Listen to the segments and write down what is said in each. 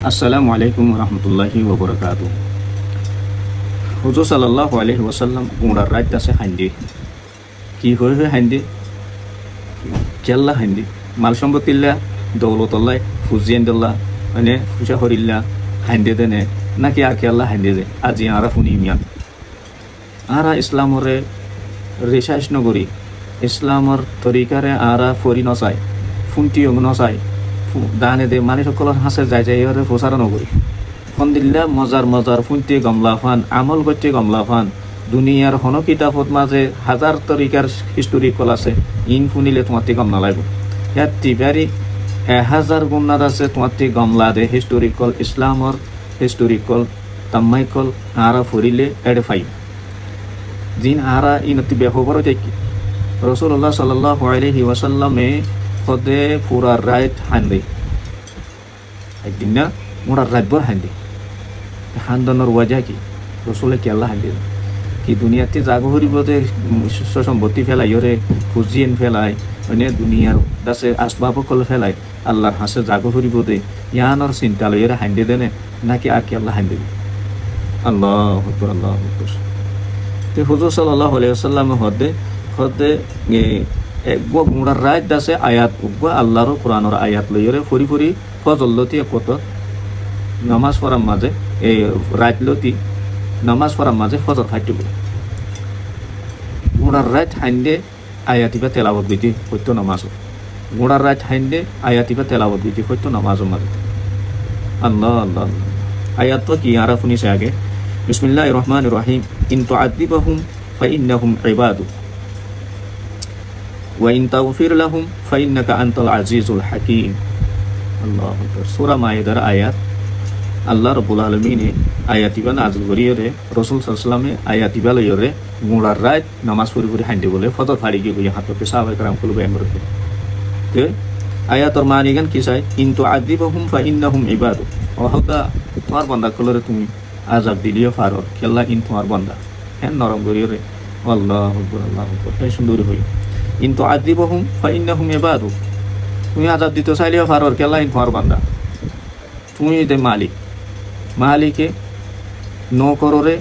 আসসালামু আলাইকুম রহমতুল্লাহি ওবরাকাতু। হুজুর সাল্লাল্লাহু আলাইহি ওয়াসাল্লাম গুঁড়ার রাত আছে হান্দি কি হয়ে হান্দি কেল্লা হান্দি মাল সম্পত্তিল্লা দৌলতল্লাহ ফুজিয়েন্দাল্লাহ মানে ফুসা হরিল্লা হান্দি দেনে নাকি আর কেল্লা হান্দি দে আজি আরা ফুনি মিয়ান আরা ইসলামরে রিসার্চ নগরী ইসলামর তরিকারে আরা ফরি নচায় ফুন্টি নচায় দানে দে মানে সকলের হাসে যাই যাই প্রচার নগরী ফন্দিল্লা মজার মজার ফুন্টি গমলা ফান আমল করতে গমলা ফান দুনিয়ার হন কিতাবত মাঝে হাজার তরিকার হিস্টোরিকল আছে ইন ফুনিলে তোমার গম নালাগব ইয়াত টিবারি 1000 গুণার আছে তোমার গমলা দে হিস্টোরিকল ইসলামর হিস্টোরিকল তাম্মাইকল আরা ফরিলে এডে ফাই জিন আরা ইনতি বেহবর দেখি রাসূলুল্লাহ সাল্লাল্লাহু আলাইহি ওয়াসাল্লামে খদে পুরা রাত হান্দি একদিন না মোরা রাতভর হান্দি হান্দানোর ওয়াজা কি রসুলে কি আল্লাহ হান্দি কি দুনিয়াতে জাগো হরিবদে সম্পত্তি ফেলাই ওরে ফুজিয়েন ফেলাই মানে দুনিয়ার দাসে আসবাবকল ফেলাই আল্লাহর হাসে জাগো হরিবদে ইয়ানোর চিন্তা লই ওরে হান্দি দেনে নাকি আর কি আল্লাহ হান্দি আল্লাহু আকবার আল্লাহু আকবার। তো হুজুর সাল্লাল্লাহু আলাইহি ওয়াসাল্লাম হদে একগো গুঁড়ার রাত দাসে আয়াত উগবা আল্লাহর কোরআনের আয়াত লইরে ফরি ফরি ফজলতি কত নামাজ পড়ার মাঝে এই রাত লতি নামাজ পড়ার মাঝে ফজর ফাটিব গুঁড়ার রাত হাইন্দে আয়াতিবা তেলাওয়াত দিতে হইতো নামাজ গুঁড়ার রাত হাইন্দে আয়াতিবা তেলাওয়াত দিতে হইতো নামাজ মাঝে আল্লাহ আল্লাহ আয়াত তো কি আর শুনিছে আগে বিসমিল্লাহির রহমানির রহিম ইন তুআযিবহুম ফাইন্নাহুম ইবাদু وإن تغفر لهم فإنك أنت العزيز الحكيم الله أكبر سورة مائدة آيات আল্লাহ রাব্বুল আলামিন আয়াতিবা নাযিল করিরে রাসূল সাল্লাল্লাহু আলাইহি ওয়াসাল্লামে আয়াতিবা লইরে গুঁড়ার রাত নামাজ পড়ি পড়ি হাঁটে বলে ফজর ফাড়ি গিয়ে হাতে সাহাবায়ে কেরাম কল বেমর তে আয়াতর মানে গান কি চাই কিন্তু আযিবহুম ফাইন্নাহুম ইবাদু ওহদা তোমার বান্দা কলরে তুমি আযাব দিলিও ফারর কেল্লা ইন তোমার বান্দা হ্যাঁ নরম করিরে আল্লাহু আকবার আল্লাহু আকবার তাই সুন্দর হই কিন্তু আযিবহুম ফাইন্নাহুম ইবাদু তুমি আযাব দিতে চাইলেও ফারর কেল্লা ইন তোমার বান্দা তুমি দে মালিকে নকররে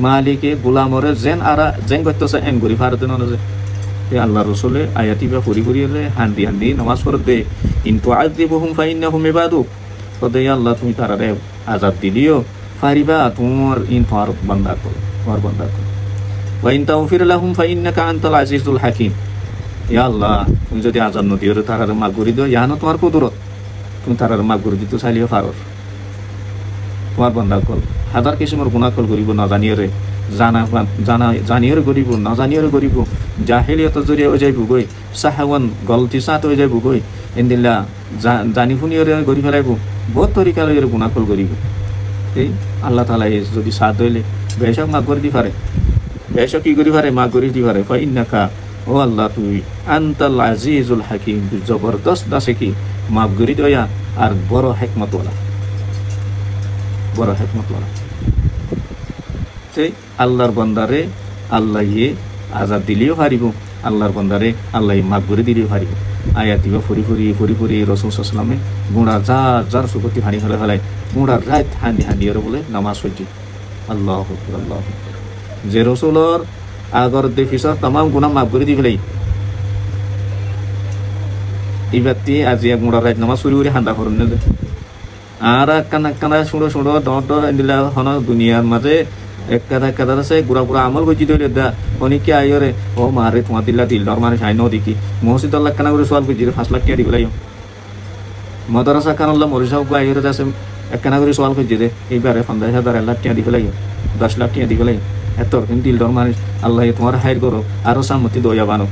মালিকে গোলামরে যেন আরা যেন করতেছে এন করি ফারতে না যে আল্লাহ রসুলে আয়াতিবা ফুরি ফুরিয়ে হান্দি হান্দি নামাজ পড়তে কিন্তু আযিবহুম ফাইন্নাহুম ইবাদু তদে আল্লাহ তুমি তারা রে আযাব দিলিও ফারিবা তোমার ইন তোমার বান্দা কর তোমার বান্দা কর ওয়া ইন তাগফির লাহুম ফাইন্নাকা আনতাল আজিজুল হাকীম ইয়া আল্লাহ তুমি যদি আযাব নদিও তারা মাফ করে দিও ইয়ানো তোমার কুদরত তুমি তারা মাফ করে দিতে চাইলেও ফারর তোমার বান্দা কল হাজার কিসিমের গুনাহ কল করিব না জানিয়ে জানিয়ে করিব না জানিয়ে করিব জাহেলিয়ত জরিয়া হয়ে যাইব গই সাহাওয়ান গলতি সাত হয়ে যাইব গই এন্দিল্লা জানি শুনিয়ে করি ফেলাইব বহুত তরিকা লইয়ের গুনাহ কল করিব এই আল্লাহ তাআলা যদি সাথ হইলে বেশক মাফ করে দি পারে বেশক কি করি পারে মাফ করে দি পারে ফাইন্নাকা ও আল্লাহ তুই আনতাল আজিজুল হাকীম জবরদস্ত দাসে কি মাফ করে দয়া আর বড় হিকমতওয়ালা বড় হিকমতওয়ালা আল্লাহর বান্দারে আল্লাহ আযাব দিলেও পারিব আল্লাহর বান্দারে আল্লাহ মাফ করে দিলেও পারিব আয়াত দিবা ফরি ফরি রাসূল সাল্লাল্লাহু আলাইহি ওয়াসাল্লামে গুণা যার সুগতি হানি ফেলাই গুণার রাত হান্দি হান্দিরে বলে নামাজ পড়ি আল্লাহু আকবার আল্লাহু আকবার যে রাসূলর আগর দে ফিসর तमाम গুনাহ মাফ করে দি ফেলাই ইবাতি আজি গুণার রাত নামাজ পড়ি পড়ি হান্দা করন না আর কানা শুনো দত দিলা হন দুনিয়ার মাঝে এক কাদা আছে গুড়া আমল করছি দিলে দা অনেকে আইরে ও মারে তোমার দিল্লা দিলদার মানে সাই নদী মসজিদ আল্লাহ কানা করে সোয়াল করছি 5 লাখ টাকা দিলাই মাদ্রাসা কানাল্লাহ মরিসাও আইরে আছে এক কানা করে সোয়াল করছি দে এইবারে 50,000 লাখ টাকা দিলাই 10 লাখ টাকা দিলাই এত কিন্তু দিলদার মানে আল্লাহ তোমার হাইর করো আরো সামতি দয়া বানো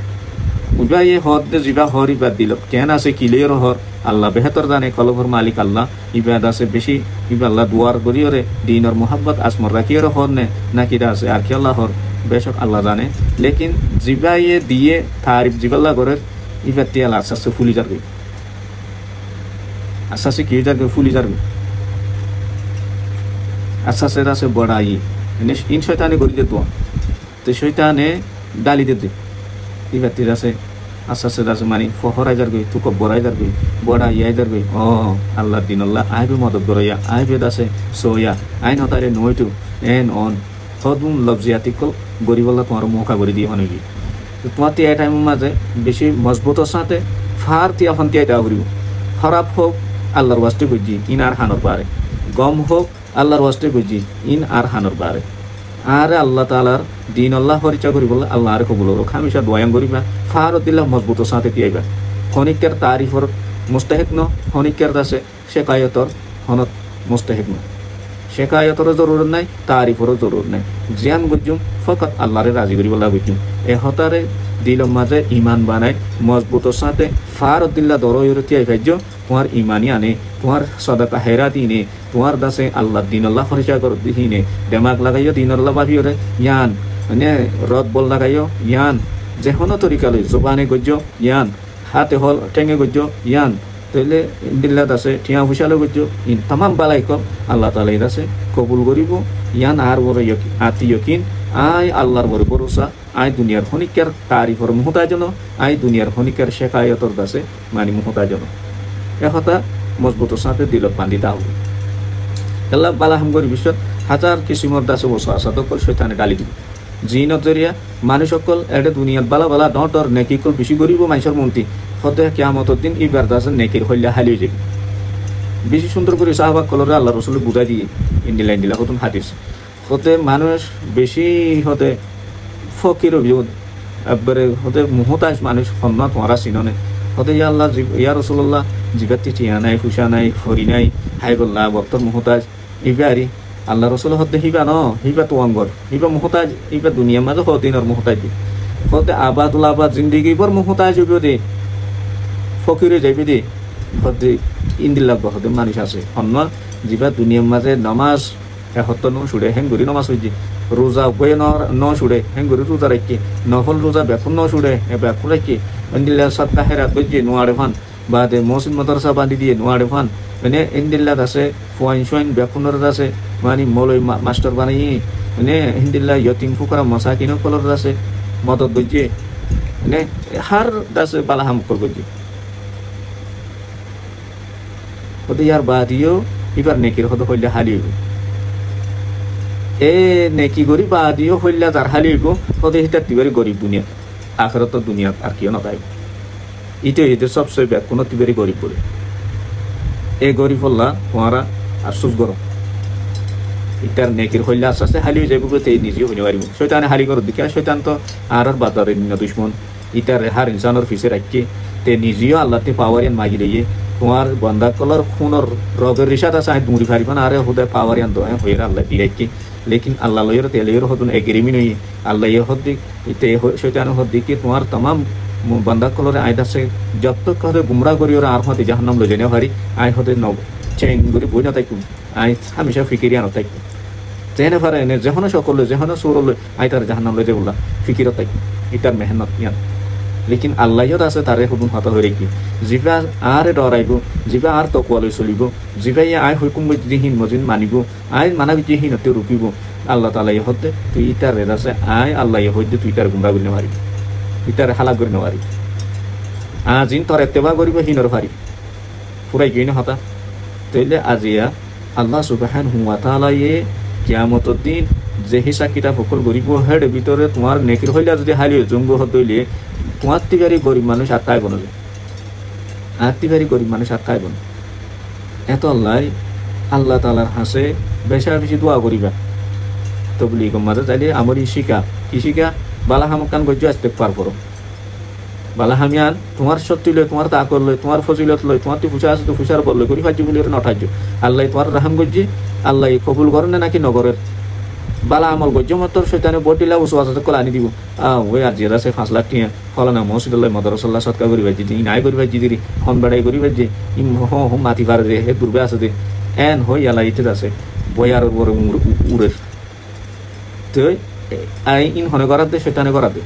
উবা হদ দে জিবা হর ইবাদ দিল কেন আছে কিলের হর আল্লাহ বেহতর জানে কলবর মালিক আল্লাহ ইবাদ আছে বেশি ইবা আল্লাহ দুয়ার করিয়রে দিনর মোহাব্বত আসমর রাখিয়র হর নে নাকি আছে আর কি আল্লাহ হর বেশক আল্লাহ জানে লেকিন জিবা দিয়ে তারিফ জিবাল্লাহ করে ইবাদ তিয়াল আস্তে ফুলি যাবে আস্তে কি যাবে ফুলি যাবে আস্তে আছে বড়াই ইন শয়তানে করি দে তো শয়তানে ডালি দে ইবাতির আছে আস্তে আস্তে আছে মানে ফহরাই যার গই তুক বড়াই যার গই বড়া ইয়াই যার গই আল্লাহ দিন আল্লাহ আইবে মদত গরইয়া আইবে দাসে সোয়া আইন হতারে নইটু এন অন সদুম লবজিয়াতিকল গরিবল্লা তোমার মৌকা করে দিয়ে মানে কি তোমার তিয়াই টাইমের মাঝে বেশি মজবুতের সাথে ফার তিয়া ফন তিয়াই দেওয়া করিব খারাপ হোক আল্লাহর ওয়াস্তে বুঝি ইন আর হানোর পারে গম হোক আল্লাহর ওয়াস্তে বুঝি ইন আর হানোর পারে আর আল্লাহ তালার দিন আল্লাহ পরিচয় করি বলে আল্লাহ আর কবুল হোক হামেশা দোয়াং করিবা ফার দিল্লাহ মজবুতের সাথে তিয়াইবা খনিকের তারিফর মুস্তাহিক ন খনিকের দাসে শেকায়তর হনত মুস্তাহিক ন শেকায়তরও জরুরত নাই তারিফরও জরুরত নাই জিয়ান বুঝুম ফকত আল্লাহরে রাজি করি বলা বুঝুম এ হতারে দিলম মাঝে ইমান বানায় মজবুতের সাথে ফার দিল্লা দরইর তিয়াই ভাজ্য তোমার ইমানি আনে তোমার সদাকা হেরাতি নে তোমার দাসে আল্লাহ দিন আল্লাহ পরিচয় কর দিহিনে দেমাগ লাগাইও দিন আল্লাহ ভাবিও রে ইয়ান মানে রদ বল লাগাইও ইয়ান যেহনো তরিকা লই জবানে গজ্য ইয়ান হাতে হল টেঙে গজ্য ইয়ান তাইলে দিল্লা দাসে ঠিয়া ফুসালে গজ্য ইন তামাম বালাই কম আল্লাহ তালাই দাসে কবুল করিব ইয়ান আর বড় আতি ইয়কিন আই আল্লাহর বড় ভরসা আই দুনিয়ার খনিকার তারিফর মুহতাজন আই দুনিয়ার খনিকার শেখায়তর দাসে মানে মুহতাজন একথা মজবুতের সাথে দিলত বান্ধিতা হবে আল্লাহ বালাহাম করি বিশ্বত হাজার কিসিমর দাসে বসা আসাদকল শৈতানে ডালি দিব জিনত জরিয়া মানুষ সকল এটা দুনিয়াত বালা বালা ডর নেকিকল বেশি করিব মানুষের মন্ত্রী হতে কিয়ামতের দিন ইবার দাসে নেকির হইলে হালিয়ে যাবে বেশি সুন্দর করে সাহাবাক কলরে আল্লাহ রসুল বুঝাই দিয়ে ইন্ডিলাইন দিলা হতুন হাদিস হতে মানুষ বেশি হতে ফকির অভিযোগ একবারে হতে মুহতাজ মানুষ সন্না তোমারা চিননে হতে ইয়া আল্লাহ ইয়া রসুল্লাহ জিগাতি টিয়া নাই ফুসা নাই ফরি নাই হাইবল্লাহ বক্তর মুহতাজ ইবারি আল্লাহ রসুল হতে হিবা ন হিবা তো অঙ্গর হিবা মুহতাজ হিবা দুনিয়ার মাঝে হদিনের মুহতাজ দি হতে আবাদুল আবাদ জিন্দিগি বর মুহতাজ হইব দে ফকিরে যাইবে দে হতে ইন্দিল্লাহ হতে মানুষ আছে সন্না জিবা দুনিয়ার মাঝে নমাজ এহত ন সুড়ে হেঙ্গুরি নমাজ হইজি রোজা বয়ে ন সুড়ে হেঙ্গুরি রোজা রাখি নফল রোজা বেকুন ন সুড়ে বেকুন রাখি ইন্দিল্লা সৎকা হেরাত গজ্জি নোয়ারে ফান বা দে মসজিদ মাদ্রাসা বান্ধি দিয়ে নোয়ারে ফান মানে ইন্দিল্লাত আছে ফুয়াইন সুয়াইন বেকুনের আছে মানে মলই মাস্টার বানাই মানে ইন্দিল্লা ইয়তিম ফুকরা মশাকিন কলর আছে মদত গজ্জি মানে হার দাসে বালাহাম কর গজ্জি হতে ইয়ার বাদিও এবার নেকির হতে হইলে হারিয়ে এ নেকি গরিব বাদিও হইলা যার হালিব হতে হিতার তিবারি গরিব দুনিয়া আখেরত দুনিয়া আর কিও নতাইব ইতে এদের সবচেয়ে ব্যাগ কোনো তিবারি গরিব বলে এ গরিব হল্লা তোমারা আফসোস করো ইটার নেকির হইলে আস্তে আস্তে হালিয়ে যাইব তে নিজেও হইতে পারিব শৈতানে হালি করো দিকে শৈতান তো আর বাদারে দুশ্মন ইটার হার ইনসানের ফিসে রাখি তে নিজেও আল্লাহতে পাওয়ারিয়ান মাগি লইয়ে তোমার বন্ধা কলর খুনের রগের রিসাত আছে আমি মুড়ি ফারিব না আরে হুদে পাওয়ারিয়ান তো হইরা আল্লাহ দিরাইকি लेकिन अल्लाह लयर तेलयर होतन एग्रीमी नहीं अल्लाह ये होती इते शैतान होती कि तुम्हार तमाम बंदा कलर आयदा से जब तक कहते गुमराह करी और आर होते जहन्नम लो जने भारी आय होते न चेंज करी बोई न ताई आय हमेशा फिकिरिया न ताई जेने भारे ने जहना सकल जहना सुरल आय तार जहन्नम लो जे बोला फिकिर ताई इतार मेहनत या लेकिन अल्लाह यो दासे तारे हुकुम हता होरे की जिबा आरे डराइबो जिबा आर तकवाले चलिबो जिबा या आय हुकुम दिहिन मजिन मानिबो आय मानाबि दिहिन ते रुकिबो আল্লাহ তাআলা ইহতে তুই ইতার রেদাসে আয় আল্লাহ ইহতে তুই তার গুমরা করিনে পারি ইতার হালা করিনে পারি আজিন তোর এত্তেবা করিব হিনর পারি পুরাই গইনে হতা তাইলে আজিয়া আল্লাহ সুবহানাহু ওয়া তাআলা এ কিয়ামতের দিন যে হিসাব কিতাব সকল গরিব হেড ভিতরে তোমার নেকির হইলা যদি হালিয়ে জঙ্গ হতইলে তোমার তিবারি গরিব মানুষ আত্মায় বনবে আত্মিবারি গরিব মানুষ আত্মায় বন এত আল্লাহ তাআলার হাসে বেশা বেশি দোয়া করিবা তবলিগ মাঝে চাইলে আমার শিকা কি শিকা বালাহামকান গজ্য আসতে পার করো বালাহামিয়ান তোমার শক্তি লয় তোমার তাকর লয় তোমার ফজিলত লয় তোমার তুই ফুসা আছে তো ফুসার বললে করি ফাজি বলে নঠাজ্য আল্লাহ তোমার রাহাম গজ্জি আল্লাহ কবুল করেন না নাকি নগরের বালা আমল গজ্য মাত্র শয়তানে বটিলা উসু আছে কল আনি দিব ওই আর জেরা সে 5 লাখ টিয়া ফলানা মসজিদুল্লাহ মাদ্রাসাল্লাহ সদকা করি ভাজি দিন নাই করি ভাজি দিরি হন বাড়াই করি ভাজি ইম হো মাটি পারে রে হে দুর্বে আছে দে এন হই আল্লাহ ইতে আছে বয়ার উপরে উড়ে তো আই ইন হনে করাতে শয়তানে করাতে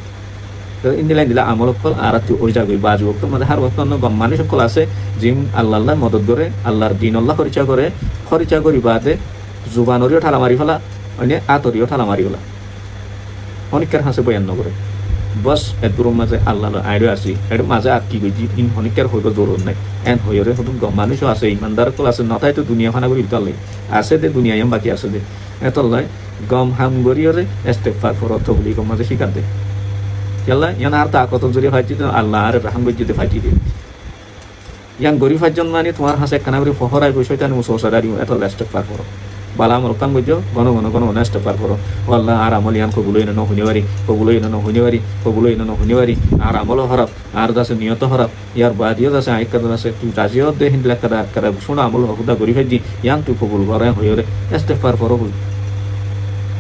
তো ইন্দিলাই দিলা আমল কল আর তুই ওই জায়গায় বাজ বক্ত মানে হার বক্ত অন্য মানুষ সকল আছে জিম আল্লাহ মদত করে আল্লাহর দিন আল্লাহ খরিচা করি বাদে জুবানরিও ঠালা মারি ফেলা অনেক আতরিও ঠালা মারি ফেলা অনেকের হাসে বয়ান করে বস এদুর মাঝে আল্লাহ আইরো আছি এর মাঝে আর কি বুঝি ইন হনিকার হইব জরুর নাই এন হইরে হতুন মানুষও আছে ইমানদার কল আছে নতাই তো দুনিয়া খানা করি তলে আছে দে দুনিয়া বাকি আছে দে এতলাই গম হাম গরিয়রে ইস্তেগফার ফরত বলি গম মাঝে শিকার দে কেলা ইয়ান আর তা কত জরি ফাইতি তো আল্লাহ আর রাহম গজিতে ফাইতি দে ইয়ান গরি ফাইজন মানে তোমার হাসে কানা করে ফহরাই বই শয়তান মুসোসাদারি এত ইস্তেগফার ফর বালা আমল কাম গজো গণ ইস্তেগফার ফর আল্লাহ আর আমল ইয়ান কবুলই না হইনিবারি কবুলই না হইনিবারি আর আমল হরাপ আর দাসে নিয়ত হরাপ ইয়ার বাদিও দাসে আইকা দাসে তুই রাজিও দে হিন্দলা কাদা শুনা আমল হুদা গরি ফাইজি ইয়ান তুই কবুল করে হইরে ইস্তেগফার ফর বল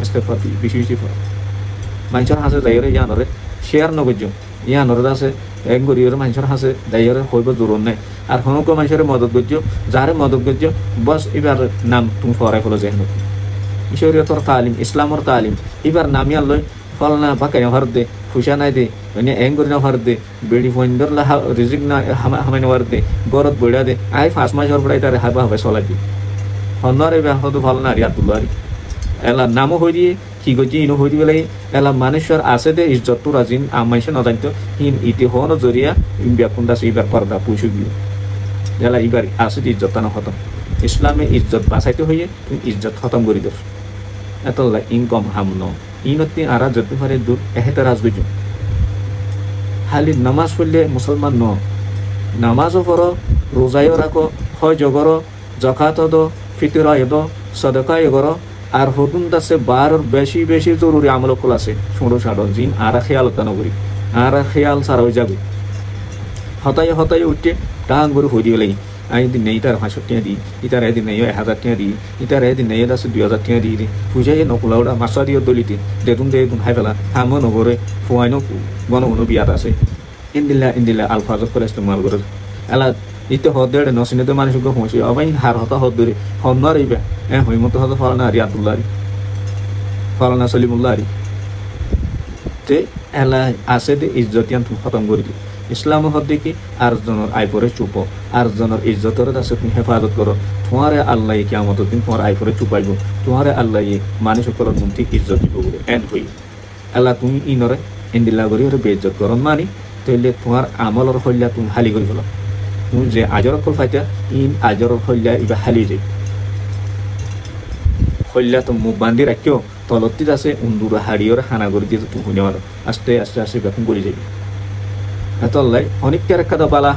ইস্তেগফার বেশি বেশি ফর মানুষের হাসে যাইরে ইয়ানরে শেয়ার নগজ ইয়ানরে দাসে এক গরিয়র মানুষের হাসে যাইরে হইব জরুর নাই আর হনক মানুষের মদত গজ্য যারে মদত গজ্য বস এবার নাম তুমি ফরাই ফলো যেন শরীয়তর তালিম ইসলামর তালিম এবার নামি আল্লই ফলনা বাকাই হর দে খুশা নাই দে মানে এক গরি না হর দে বেড়ি ফইন্দর লা রিজিক না হামাই হর দে গরত বইড়া দে আই 5 মাস হর পড়াই তারে হাবা হবে চলাই দি হনরে বা হদ ফলনা রিয়া তুলারি এলা নামও হই দিয়ে কি গজি ইনো হই দিবে লাগে এলা মানুষের আছে দে ইজ্জত রাজিন আমাইছে নদান্ত হিন ইতি হন জরিয়া ইমবিয়া কুন্দাস ইবার পর্দা পুষু গিয়ে এলা ইবার আছে ইজ্জত না খতম ইসলামে ইজ্জত বাঁচাইতে হইয়ে তুমি ইজ্জত খতম করে দোস এতলা ইনকম হামনো ইনতি আরা যেতে পারে দূর এহেতে রাজগুজ খালি নামাজ পড়লে মুসলমান ন নামাজও পড়ো রোজাইও রাখো হয় জগর জকাত দো ফিতরা এদো সদকা এগরো আর হতুন দাসে বারর বেশি বেশি জরুরি আমল কল আছে ছোট সাড় জিন আর খেয়াল নগরী আর খেয়াল সারা হয়ে যাবে হতাই উঠে টান করে হয়ে দিয়ে লাগি আমি দিন নেই তার 500 টাকা দিই ইতার এদিন নেই 1000 টাকা দিই ইতার এদিন নেই দাসে 2000 টাকা দিই পূজায় নকুলাওড়া মাছা দিয়ে দলিতে দেতুন হাই ফেলা হামো নগরে ফুয়াইনো গণ বিয়াত আছে ইন্দিলা আলফাজ করে ইস্তেমাল করে এলা ইতে হদের নসিনেতে মানুষকে হুঁসি আবাই হার হতা হদ ধরে হন্নার ইবে হইমতো হতো ফলানা রিয়াতুল্লাহরি ফলানা সলিমুল্লাহরি তে এলা আছে দে ইজ্জতিয়ান তুমি খতম করে দি ইসলাম হদ্দে কি আর জনের আই পরে চুপ আর জনের ইজ্জতের আছে তুমি হেফাজত করো তোমারে আল্লাহ কিয়ামত দিন তোমার আই পরে চুপাইব তোমারে আল্লাহ মানুষ সকলের মধ্যে ইজ্জত দিব বলে এন্ড হই আল্লাহ তুমি ইনরে ইন্দিল্লা করি ওরে বেইজ্জত করন মানি তাইলে তোমার আমলর হইলা তুমি হালি করে ফেলো তুমি যে আজর কল ফাইতা ইন আজর হইলা ইবা হালি যাই হইলা তো মুখ বান্ধি রাখিও তলতি আছে উন্দুর হাড়িওর হানা করে দিয়ে তুমি শুনে মারো আস্তে আস্তে আস্তে বেতন করে যাবি এতলাই অনেকের একটা বালা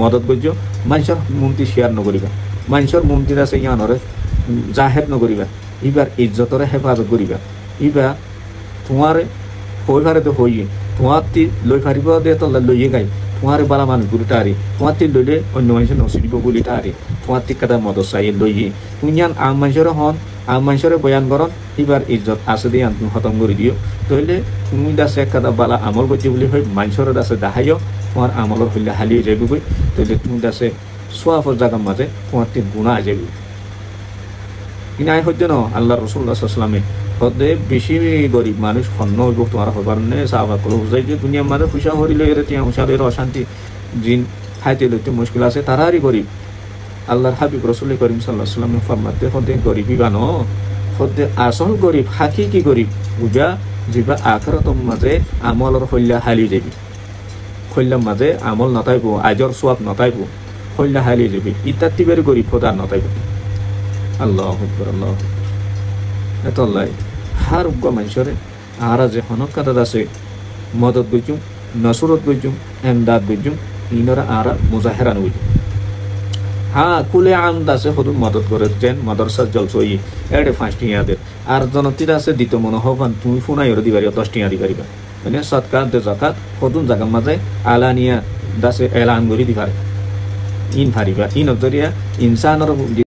মদত করছো মানুষের মন্ত্রী শেয়ার নকরিবা মানুষের মন্ত্রী আছে ইয়ানরে জাহের নকরিবা ইবার ইজ্জতরে হেফাজত করিবা ইবা তোমার হই ফারে তো হইয়ে তোমার তি লই ফারিব দে তলা লইয়ে গাই তোমার বালা মানুষ গুলি টারি তোমার তি লইলে অন্য মানুষের নসিব গুলি টারি তোমার তি কাদা মদত চাই লইয়ে তুমি ইয়ান আম মানুষের হন আম মানুষের বয়ান করন এবার ইজ্জত আছে দিয়ে তুমি খতম করে দিও তাহলে তুমি দাসে কাদা বালা আমল করছি বলে হয় মানুষের দাসে দেখাইও তোমার আমলের হইলে হালিয়ে যাবি তাহলে তুমি দাসে সোয়াফর জায়গার মাঝে তোমার তিন গুণা যাবি কিন্তু আই হইতে ন আল্লাহ রসুল্লাহ সাল্লামে হতে বেশি গরিব মানুষ খন্ন হইব তোমার হবার নে সাহাবা কল বুঝাই যে দুনিয়ার মাঝে খুশা হরিলে এর তিয়া হুঁশাদের অশান্তি জিন খাইতে লইতে মুশকিল আছে তারারই গরিব আল্লাহর হাবিব রসুল করিম সাল্লাহ সাল্লামে ফরমাতে হতে গরিবই বানো হতে আসল গরিব হাকিকি গরিব বুঝা যা আখরাত মাঝে আমলর হইলা হালি যাবি হইলার মাঝে আমল নতাইব আজর সোয়াব নতাইব হইলা হালি যাবি ইত্যাদি বের গরিব হতার নতাইব আল্লাহ আল্লাহ এতলাই হার উগ্র মানুষরে আরা যে হনক কাতাত আছে মদত গইজুম নসরত গইজুম এমদাদ গইজুম ইনরা আরা মুজাহেরান গইজুম হ্যাঁ কুলে আমদ আছে সদু মদত করে যেন মাদ্রাসা জলসই এড়ে 5 টিয়াদের আর জনতির আছে দিত মনে হবান তুমি ফোনাই ওরে দিবারি 10 টিয়া দিবারিবা মানে সৎকার দে যাকাত সদুন জায়গা মাঝে আলানিয়া দাসে এলান করি দিবারে ইন ফারিবা ইন জরিয়া ইনসানর